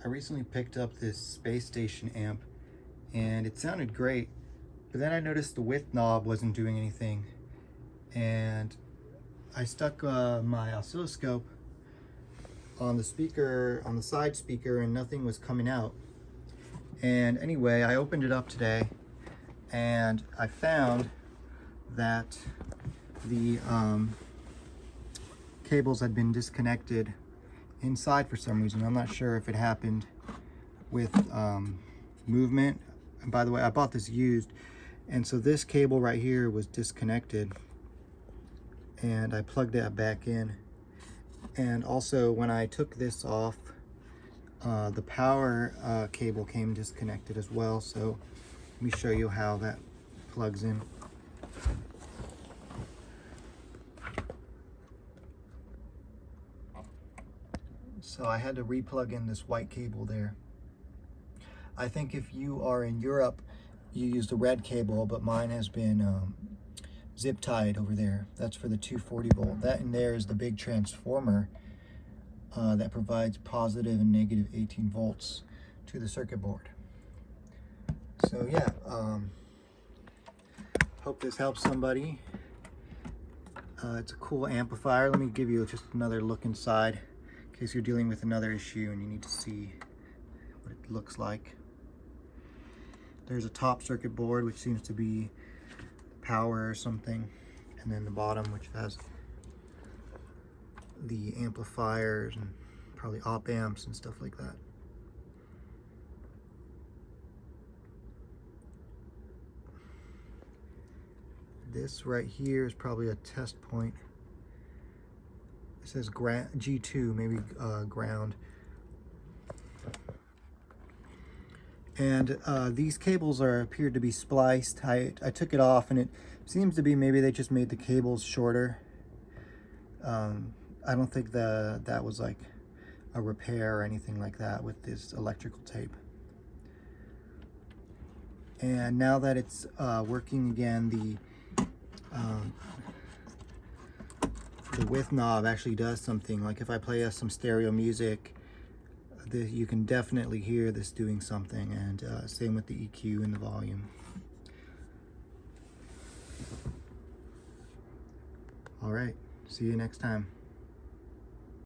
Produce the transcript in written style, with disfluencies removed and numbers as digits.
I recently picked up this Space Station amp and it sounded great, but then I noticed the width knob wasn't doing anything, and I stuck my oscilloscope on the speaker, on the side speaker, and nothing was coming out. And anyway, I opened it up today and I found that the cables had been disconnected inside for some reason. I'm not sure if it happened with movement. And by the way, I bought this used, and so this cable right here was disconnected, and I plugged it back in. And also when I took this off, the power cable came disconnected as well. So let me show you how that plugs in. So I had to re-plug in this white cable there. I think if you are in Europe, you use the red cable, but mine has been zip tied over there. That's for the 240 volt. That in there is the big transformer that provides positive and negative 18 volts to the circuit board. So yeah, hope this helps somebody. It's a cool amplifier. Let me give you just another look inside in case you're dealing with another issue and you need to see what it looks like. There's a top circuit board, which seems to be power or something, and then the bottom, which has the amplifiers and probably op amps and stuff like that. This right here is probably a test point. It says G2, maybe ground. And these cables appeared to be spliced. I took it off and it seems to be maybe they just made the cables shorter. I don't think that was like a repair or anything like that with this electrical tape. And now that it's working again, the width knob actually does something. Like if I play some stereo music, you can definitely hear this doing something, and same with the EQ and the volume. All right, see you next time.